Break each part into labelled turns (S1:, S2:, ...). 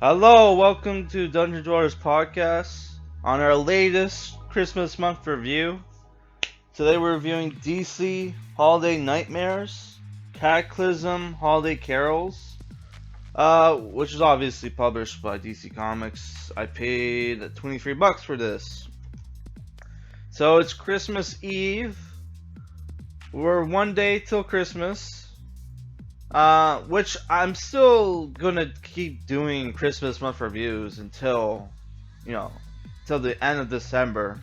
S1: Hello, welcome to Dungeon Dwellers Podcast. On our latest Christmas month review, today we're reviewing DC Holiday Nightmares, Cataclysm Holiday Carols, which is obviously published by DC Comics. I paid $23 for this. So it's Christmas Eve. We're one day till Christmas. Which I'm still gonna keep doing Christmas month reviews until, till the end of December,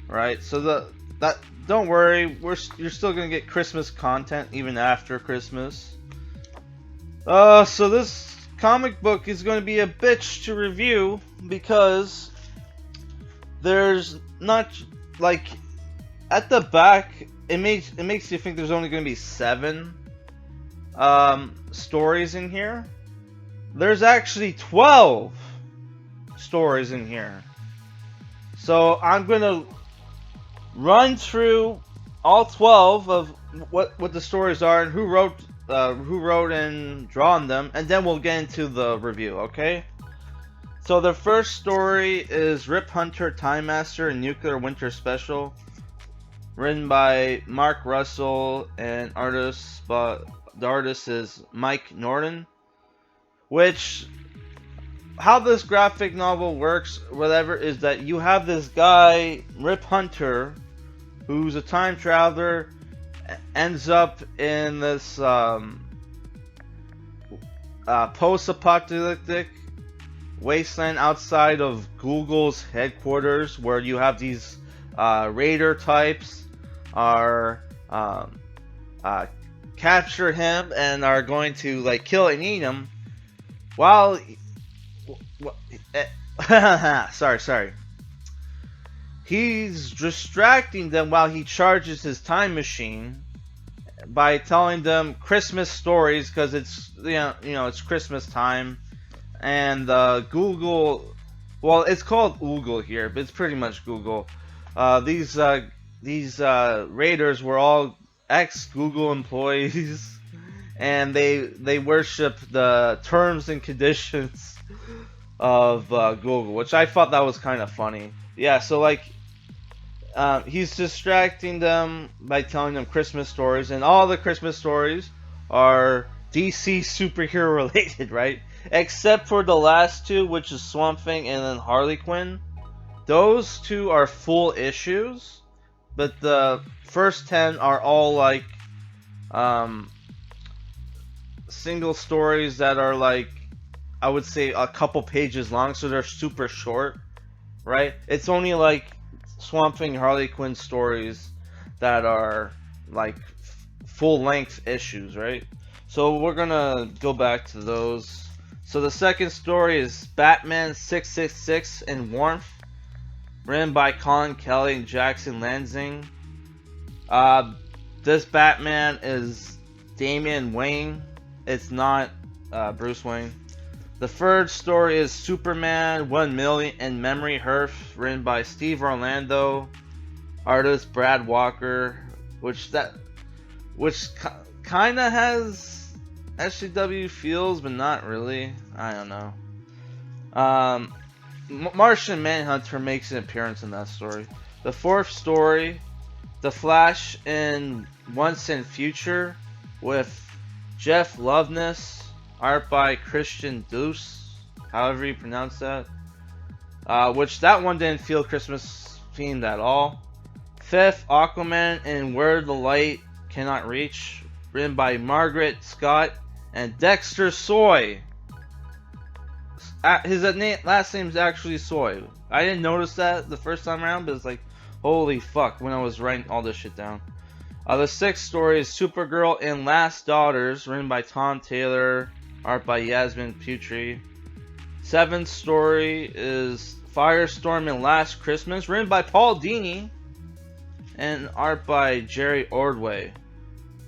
S1: right? So that don't worry, you're still gonna get Christmas content even after Christmas. So this comic book is gonna be a bitch to review because there's not like at the back it makes you think there's only gonna be 7 stories in here. There's actually 12 stories in here. So I'm gonna run through all 12 of what the stories are and who wrote and drawn them, and then we'll get into the review. Okay. So the first story is Rip Hunter, Time Master, and Nuclear Winter Special, written by Mark Russell and artists, but the artist is Mike Norton. Which, how this graphic novel works, whatever, is that you have this guy, Rip Hunter, who's a time traveler, ends up in this post-apocalyptic wasteland outside of Google's headquarters, where you have these raider types are capture him and are going to like kill and eat him while sorry he's distracting them while he charges his time machine by telling them Christmas stories, because it's it's Christmas time. And Google, well, it's called Oogle here, but it's pretty much Google. These raiders were all ex-Google employees, and they worship the terms and conditions of Google, which I thought that was kind of funny. Yeah, so like he's distracting them by telling them Christmas stories, and all the Christmas stories are DC superhero related, right? Except for the last 2, which is Swamp Thing and then Harley Quinn. Those 2 are full issues, but the first 10 are all like single stories that are like, I would say, a couple pages long, so they're super short, right? It's only like Swamp Thing, Harley Quinn stories that are like full length issues, right? So we're gonna go back to those. So the second story is Batman 666 in Warmth, written by Colin Kelly and Jackson Lansing. This Batman is Damian Wayne. It's not Bruce Wayne. The third story is Superman 1 Million in Memory Hearth, written by Steve Orlando, artist Brad Walker, which kind of has SCW feels, but not really. I don't know. Martian Manhunter makes an appearance in that story. The fourth story, The Flash in Once and Future, with Jeff Loveness, art by Christian Deuce, however you pronounce that. Which that one didn't feel Christmas themed at all. Fifth, Aquaman in Where the Light Cannot Reach, written by Margaret Scott and Dexter Soy. His last name is actually Soy. I didn't notice that the first time around, but it's like, holy fuck, when I was writing all this shit down. The sixth story is Supergirl and Last Daughters, written by Tom Taylor, art by Yasmin Putri. Seventh story is Firestorm and Last Christmas, written by Paul Dini, and art by Jerry Ordway.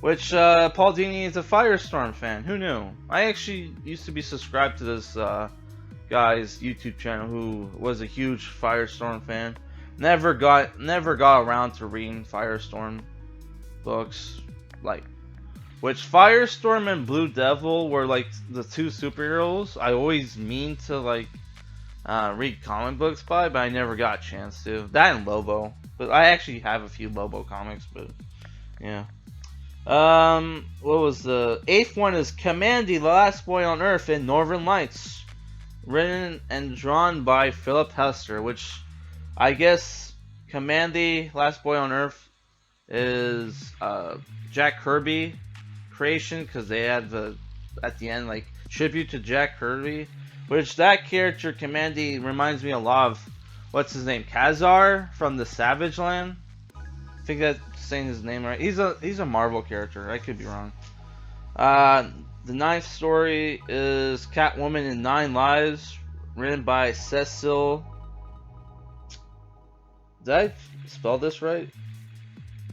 S1: Which, Paul Dini is a Firestorm fan. Who knew? I actually used to be subscribed to this guy's YouTube channel, who was a huge Firestorm fan. Never got around to reading Firestorm books. Like, Which Firestorm and Blue Devil were like the two superheroes I always mean to like read comic books by, but I never got a chance to. That and Lobo, but I actually have a few Lobo comics, but yeah. What was the 8th one? Is Kamandi, the Last Boy on Earth in Northern Lights, written and drawn by Philip Hester. Which I guess Kamandi, Last Boy on Earth, is Jack Kirby creation, because they had the at the end like tribute to Jack Kirby, which that character Kamandi reminds me a lot of what's his name, Kazar from the Savage Land. I think that's saying his name right. He's a Marvel character. I could be wrong. The 9th story is Catwoman in 9 Lives, written by Cecil. Did I spell this right?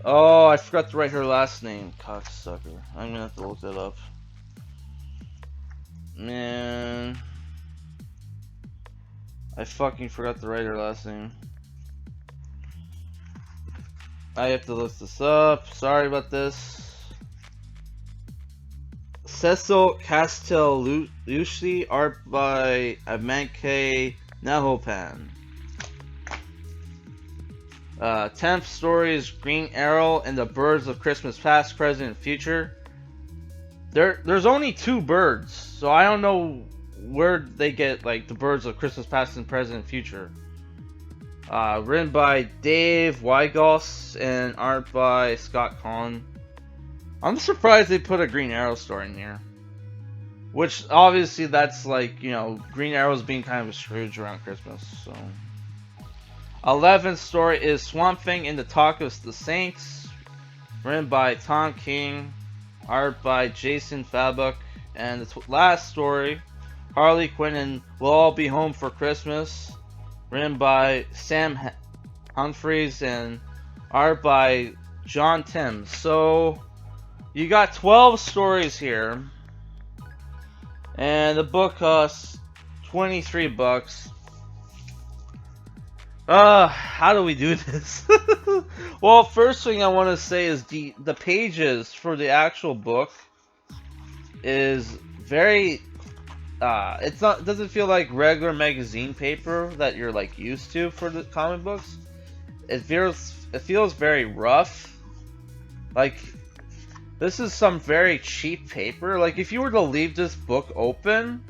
S1: Oh, I forgot to write her last name. Cocksucker. I'm gonna have to look that up. Man. I fucking forgot to write her last name. I have to look this up. Sorry about this. Cecil Castellucci, art by Amanke Nahopan. 10th story is Green Arrow and the Birds of Christmas Past, Present, and Future. There's only 2 birds, so I don't know where they get like the Birds of Christmas Past and Present and Future. Written by Dave Weigels and art by Scott Conn. I'm surprised they put a Green Arrow story in here. Which obviously that's like, you know, Green Arrow's being kind of a Scrooge around Christmas, so. 11th story is Swamp Thing in the Talk of the Saints, written by Tom King, art by Jason Fabok, and the last story, Harley Quinn and We'll All Be Home for Christmas, written by Sam Humphries and art by John Timms. So you got 12 stories here, and the book costs $23. How do we do this? Well, first thing I want to say is the pages for the actual book is very it doesn't feel like regular magazine paper that you're like used to for the comic books. It feels very rough. Like this is some very cheap paper. Like if you were to leave this book open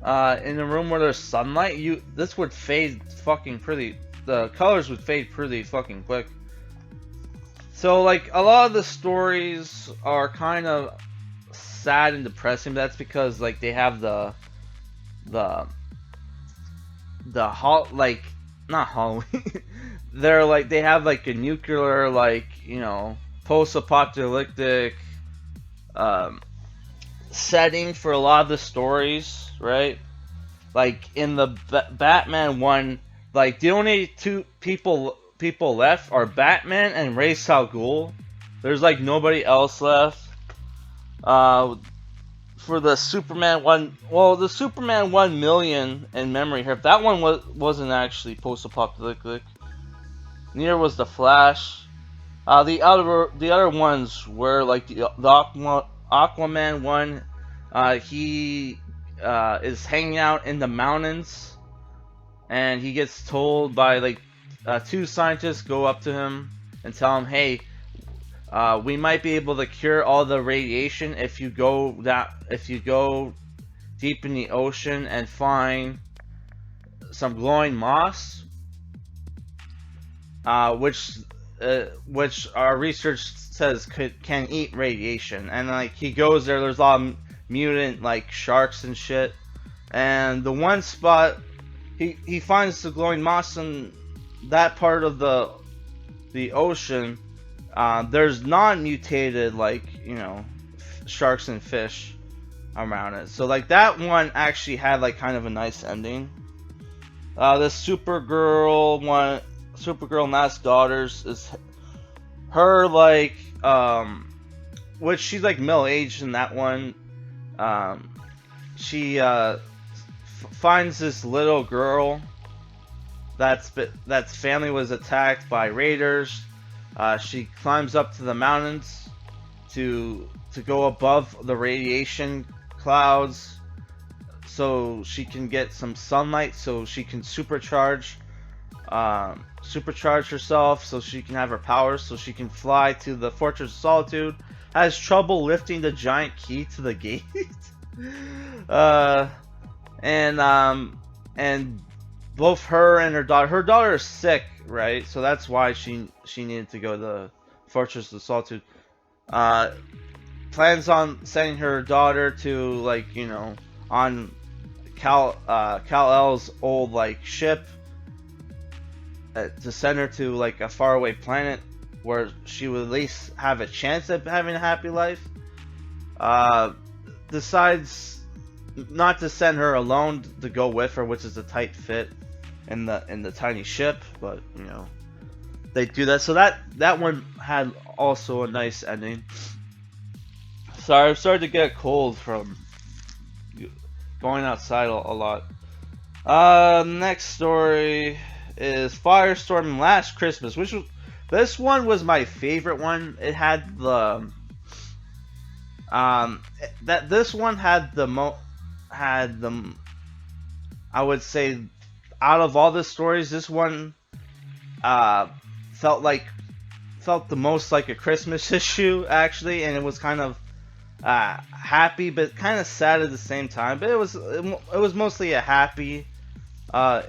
S1: in a room where there's sunlight, this would fade fucking pretty. The colors would fade pretty fucking quick. So like a lot of the stories are kind of sad and depressing. That's because like they have the like not Halloween. They're like they have like a nuclear like, you know, post-apocalyptic setting for a lot of the stories, right? Like in the Batman one, like the only 2 people left are Batman and Ra's al Ghul. There's like nobody else left. For the Superman one, well, the Superman 1 million in memory here, that one wasn't actually post-apocalyptic. Neither was the Flash. The other ones were like the Aquaman one. He is hanging out in the mountains, and he gets told by like 2 scientists go up to him and tell him, hey, we might be able to cure all the radiation if you go deep in the ocean and find some glowing moss, which our research says can eat radiation. And like he goes there, there's a lot of mutant like sharks and shit. And the one spot he finds the glowing moss in that part of the ocean. There's non-mutated like, you know, sharks and fish around it. So like that one actually had like kind of a nice ending. The Supergirl one, Supergirl Masked Daughters, is her like which she's like middle-aged in that one. She finds this little girl that's family was attacked by raiders. She climbs up to the mountains to go above the radiation clouds so she can get some sunlight, so she can supercharge herself, so she can have her powers, so she can fly to the Fortress of Solitude. Has trouble lifting the giant key to the gate. uh, and both her and her daughter is sick, right? So that's why she needed to go to the Fortress of Solitude. Plans on sending her daughter to, like, you know, on Kal-El's old, like, ship, to send her to, like, a faraway planet where she would at least have a chance at having a happy life. Decides not to send her alone, to go with her, which is a tight fit in the tiny ship, but, you know, they do that. So that one had also a nice ending. Sorry, I'm starting to get a cold from going outside a lot. Next story is Firestorm Last Christmas, which was, this one was my favorite one. It had the this one had the I would say, out of all the stories, this one felt the most like a Christmas issue, actually, and it was kind of happy but kind of sad at the same time. But it was mostly a happy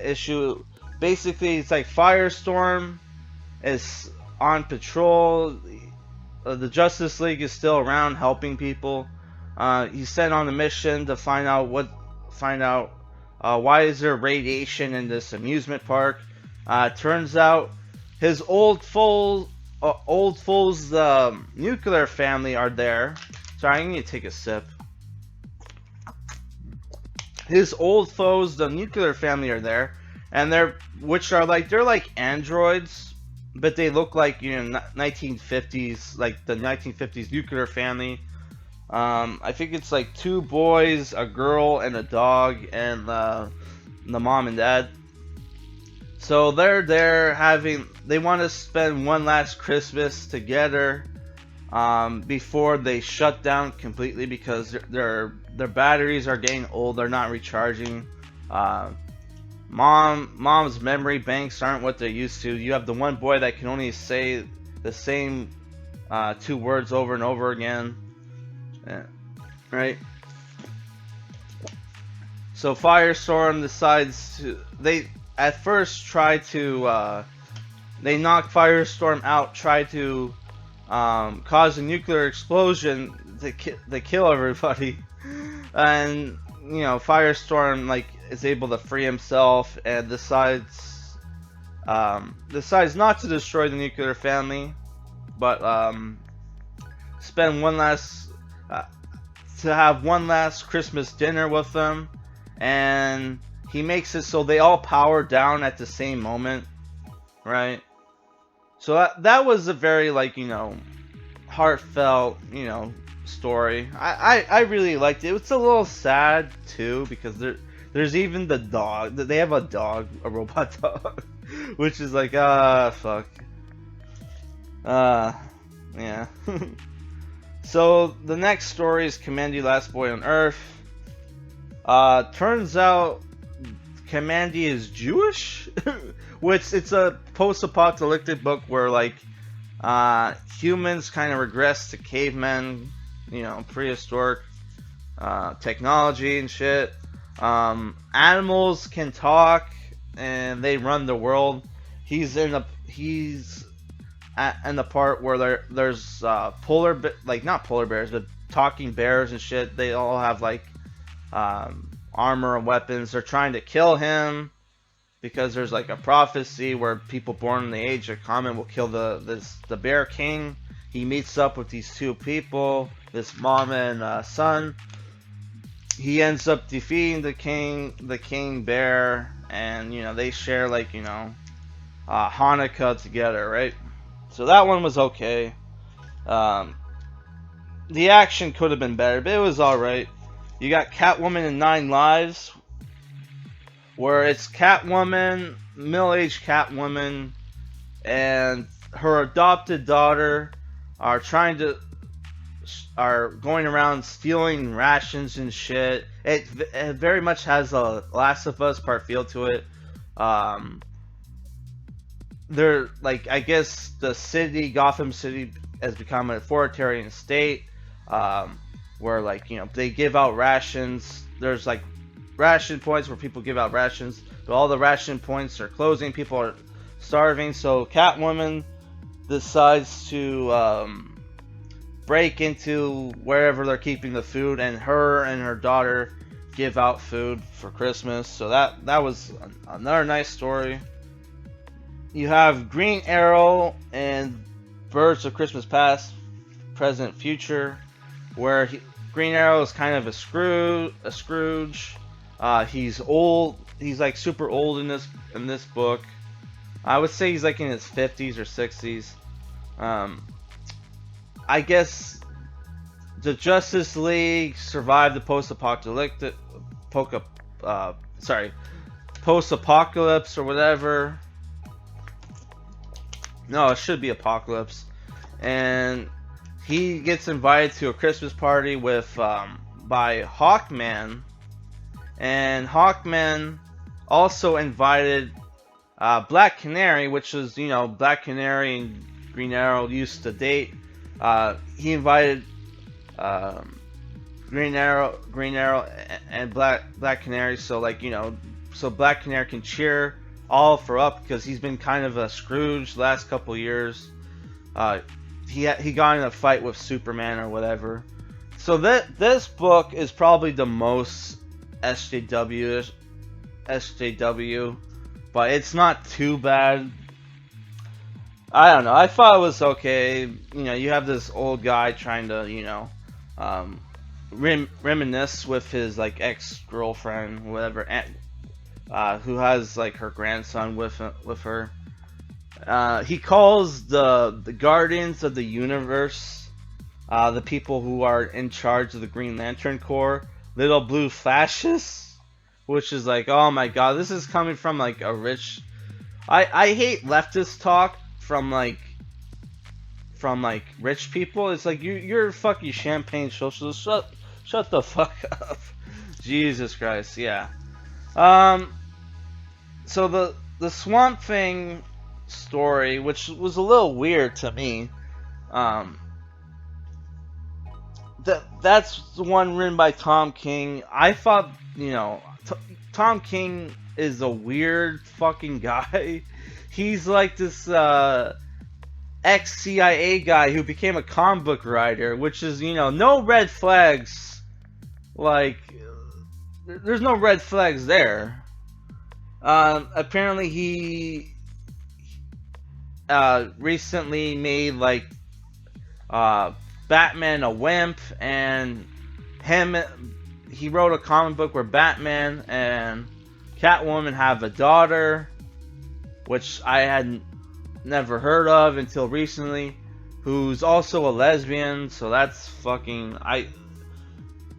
S1: issue. Basically, it's like Firestorm is on patrol. The Justice League is still around helping people. He's sent on a mission to find out why is there radiation in this amusement park. Turns out his old foes, the nuclear family, are there. Sorry, I need to take a sip. His old foes, the nuclear family, are there, and they're like androids, but they look like, you know, 1950s, like the 1950s nuclear family. I think it's like 2 boys, a girl, and a dog, and the mom and dad. So they're there they want to spend one last Christmas together before they shut down completely, because their batteries are getting old. They're not recharging. Mom's memory banks aren't what they're used to. You have the one boy that can only say the same 2 words over and over again. Yeah. Right? So Firestorm decides to... They at first try to... they knock Firestorm out, try to cause a nuclear explosion to kill everybody. And, you know, Firestorm, like, is able to free himself and decides not to destroy the nuclear family, but spend one last... to have one last Christmas dinner with them, and he makes it so they all power down at the same moment, right? So that was a very, like, you know, heartfelt, you know, story. I really liked it. It's a little sad too, because there's even the dog. They have a dog, a robot dog, which is like, fuck. Yeah. So the next story is Kamandi, Last Boy on Earth. Turns out Kamandi is Jewish, which it's a post-apocalyptic book where, like, humans kind of regress to cavemen, you know, prehistoric technology and shit. Animals can talk and they run the world. He's in the part where there's not polar bears, but talking bears and shit. They all have, like, armor and weapons. They're trying to kill him because there's, like, a prophecy where people born in the age of common will kill the bear king. He meets up with these 2 people, this mom and son. He ends up defeating the king bear, and, you know, they share, like, you know, Hanukkah together, right? So that one was okay. The action could have been better, but it was alright. You got Catwoman in 9 Lives, where it's Catwoman, middle-aged are going around stealing rations and shit. It very much has a Last of Us part feel to it. Um, they're like, I guess the city, Gotham City, has become an authoritarian state, where like, they give out rations. There's like ration points where people give out rations, but all the ration points are closing. People are starving. So Catwoman decides to break into wherever they're keeping the food, and her daughter give out food for Christmas. So that was another nice story. You have Green Arrow and Birds of Christmas Past, Present, Future, where Green Arrow is kind of a Scrooge. He's old. He's like super old in this book. I would say he's like in his 50s or 60s. I guess the Justice League survived the post-apocalypse or whatever. No, it should be apocalypse. And he gets invited to a Christmas party with by Hawkman, and Hawkman also invited Black Canary, which is, Black Canary and Green Arrow used to date. He invited Green Arrow and Black Canary, so like, so Black Canary can cheer Oliver up, because he's been kind of a Scrooge the last couple years. He got in a fight with Superman or whatever. So this book is probably the most SJW, but it's not too bad. I don't know. I thought it was okay. You have this old guy trying to, reminisce with his like ex-girlfriend, whatever, who has like her grandson with her. He calls the Guardians of the Universe, the people who are in charge of the Green Lantern Corps, little blue fascists, which is like, oh my god, this is coming from like a rich. I hate leftist talk from rich people. It's like, you're fucking champagne socialist. Shut the fuck up. Jesus Christ, yeah. So the Swamp Thing story, which was a little weird to me, that's the one written by Tom King. I thought, Tom King is a weird fucking guy. He's like this ex-CIA guy who became a comic book writer, which is, no red flags. Like, there's no red flags there. Apparently he recently made like Batman a wimp, and he wrote a comic book where Batman and Catwoman have a daughter, which I had never heard of until recently, who's also a lesbian. So that's fucking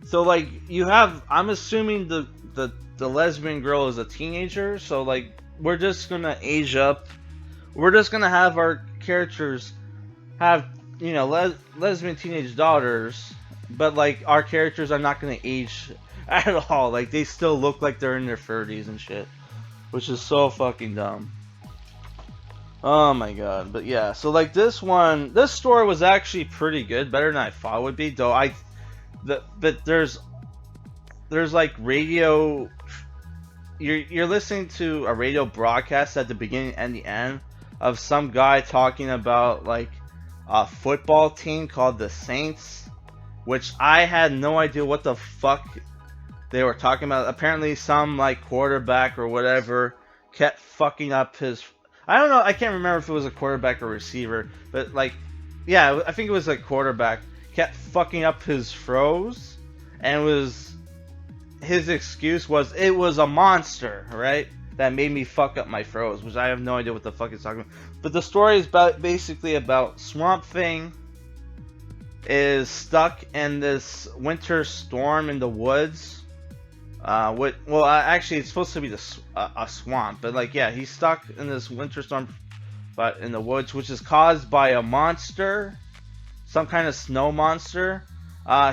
S1: so like, I'm assuming the lesbian girl is a teenager, so like, we're just gonna age up. We're just gonna have our characters have, lesbian teenage daughters, but like, our characters are not gonna age at all. Like, they still look like they're in their 30s and shit, which is so fucking dumb. Oh my god. But yeah, so like, this story was actually pretty good, better than I thought it would be. Though but there's like radio. You're listening to a radio broadcast at the beginning and the end of some guy talking about like a football team called the Saints, which I had no idea what the fuck they were talking about. Apparently some like quarterback or whatever kept fucking up his, I don't know, I can't remember if it was a quarterback or receiver, but like, yeah, I think it was a quarterback, kept fucking up his throws, and his excuse was it was a monster, right? That made me fuck up my throws, which I have no idea what the fuck it's talking about. But the story is basically about Swamp Thing is stuck in this winter storm in the woods. Actually, it's supposed to be a swamp, but like, yeah, he's stuck in this winter storm, but in the woods, which is caused by a monster. some kind of snow monster.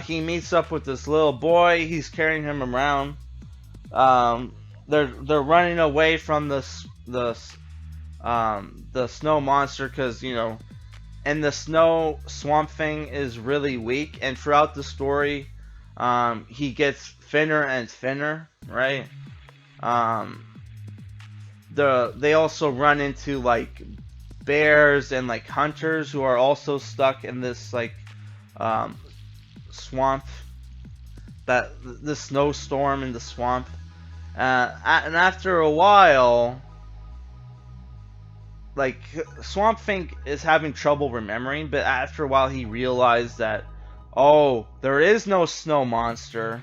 S1: He meets up with this little boy. He's carrying him around. They're running away from the snow monster because and the snow Swamp Thing is really weak. And throughout the story, he gets thinner and thinner, right? They also run into like bears and like hunters who are also stuck in this like swamp, the snowstorm in the swamp, and after a while, like Swamp Thing is having trouble remembering, but after a while he realized that, oh, there is no snow monster.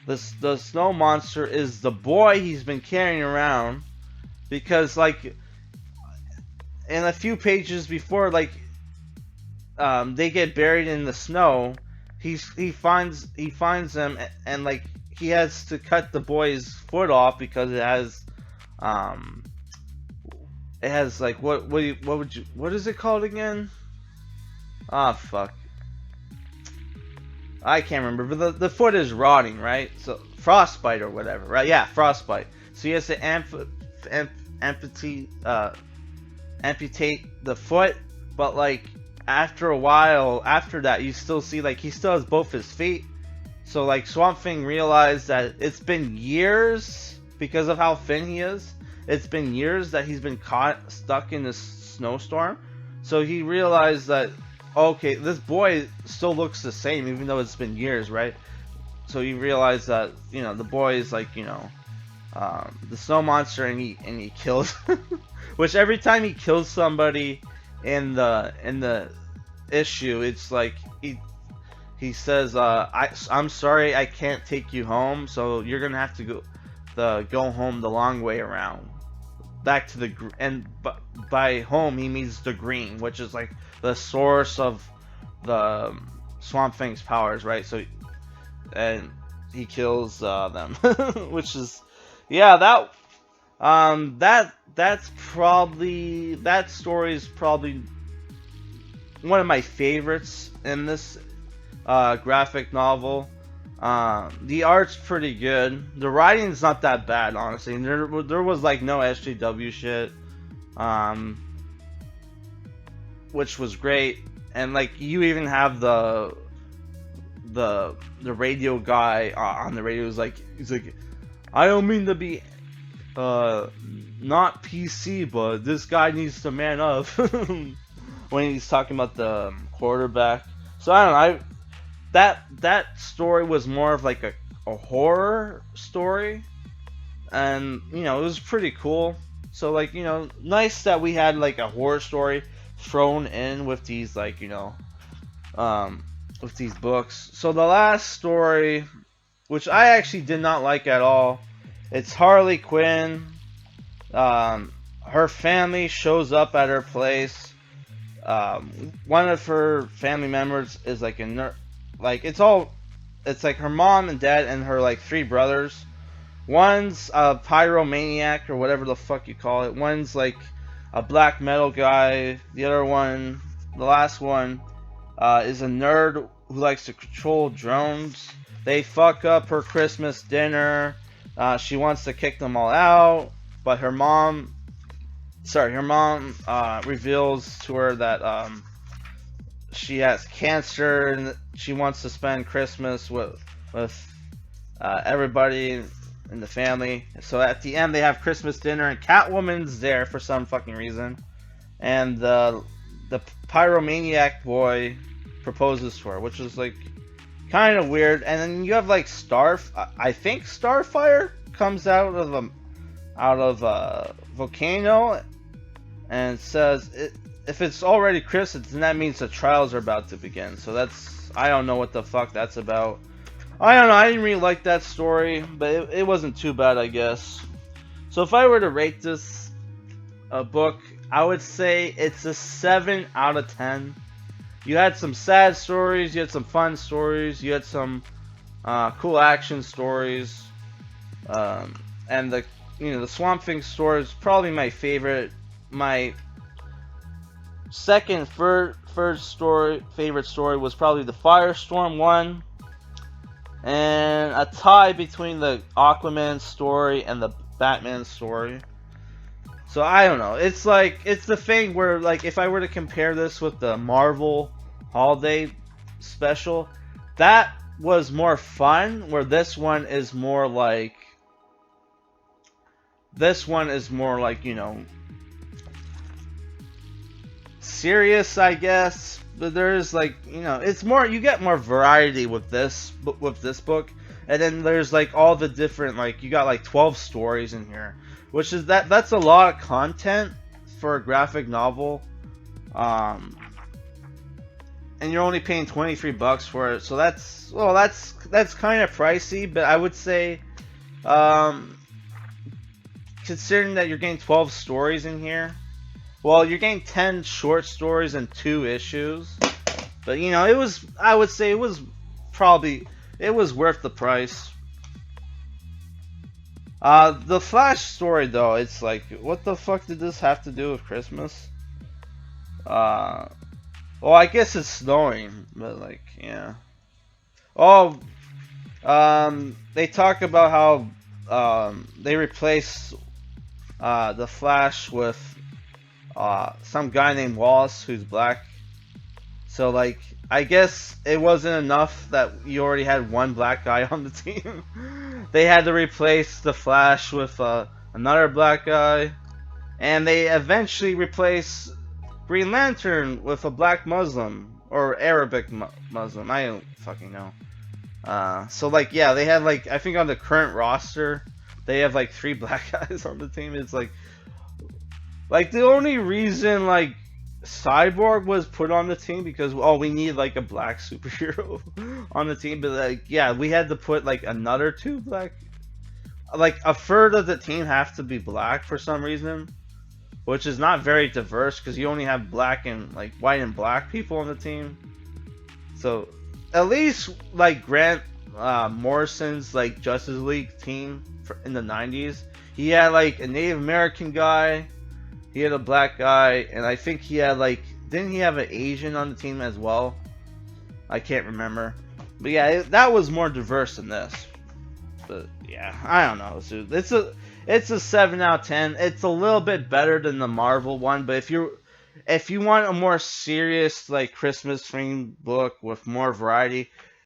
S1: The snow monster is the boy he's been carrying around, because like in a few pages before, like they get buried in the snow. He finds them, and like he has to cut the boy's foot off because it has like what is it called again? Ah, fuck. I can't remember, but the foot is rotting, right? So frostbite or whatever, right? Yeah, frostbite. So he has to amputate the foot, but like after a while, after that, you still see like he still has both his feet. So like Swamp Thing realized that it's been years, because of how thin he is. It's been years that he's been stuck in this snowstorm. So he realized that, okay, this boy still looks the same even though it's been years, right? So he realized that the boy is like the snow monster, and he kills which every time he kills somebody in the issue, it's like he says, I'm sorry, I can't take you home, so you're gonna have to go home the long way around, back to and by home he means the green, which is like the source of the Swamp Thing's powers, right? So and he kills them, which is, yeah, that story is probably one of my favorites in this graphic novel. The art's pretty good. The writing's not that bad, honestly. There was like no SJW shit, which was great. And like you even have the radio guy on the radio. He's like, I don't mean to be not PC, but this guy needs to man up when he's talking about the quarterback. So I don't know. That story was more of like a horror story, and it was pretty cool. So like nice that we had like a horror story thrown in with these like with these books. So the last story, which I actually did not like at all, it's Harley Quinn. Her family shows up at her place. One of her family members is like a nerd. Like it's like her mom and dad and her like 3 brothers. One's a pyromaniac or whatever the fuck you call it. One's like a black metal guy. The other one, the last one, is a nerd who likes to control drones. They fuck up her Christmas dinner. She wants to kick them all out, but her mom reveals to her that she has cancer and she wants to spend Christmas with everybody in the family. So at the end they have Christmas dinner and Catwoman's there for some fucking reason, and the pyromaniac boy proposes to her, which is like kind of weird. And then you have like I think Starfire comes out of a volcano and says, if it's already Christmas, then that means the trials are about to begin. So I don't know what the fuck that's about. I don't know, I didn't really like that story, but it wasn't too bad, I guess. So if I were to rate this book, I would say it's a 7 out of 10. You had some sad stories, you had some fun stories, you had some cool action stories, and the Swamp Thing story is probably my favorite. My second, favorite story was probably the Firestorm one, and a tie between the Aquaman story and the Batman story. So I don't know. It's like it's the thing where like if I were to compare this with the Marvel Holiday special, that was more fun. Where this one is more like serious, I guess. But there's like it's more you get more variety with this book, and then there's like all the different like you got like 12 stories in here, which is that's a lot of content for a graphic novel, and you're only paying $23 for it. So that's kind of pricey, but I would say, considering that you're getting 12 stories in here. Well, you're getting 10 short stories and 2 issues. But, I would say it was worth the price. The Flash story, though, it's like, what the fuck did this have to do with Christmas? Well, I guess it's snowing, but, like, yeah. Oh, they talk about how, they replaced, the Flash with some guy named Wallace who's black. So like I guess it wasn't enough that you already had one black guy on the team. They had to replace the Flash with another black guy, and they eventually replaced Green Lantern with a black Muslim or Arabic Muslim. I don't fucking know. So like yeah, they had like I think on the current roster they have like 3 black guys on the team. It's like the only reason like Cyborg was put on the team because we need like a black superhero on the team, but like yeah, we had to put like another 2 black, like a third of the team have to be black for some reason, which is not very diverse because you only have black and like white and black people on the team. So at least like Grant Morrison's like Justice League team in the 90s, he had like a Native American guy. He had a black guy, and I think he had like, didn't he have an Asian on the team as well? I can't remember. But yeah, that was more diverse than this. But yeah, I don't know, dude. It's a 7 out of 10. It's a little bit better than the Marvel one, but if you want a more serious like Christmas themed book with more variety,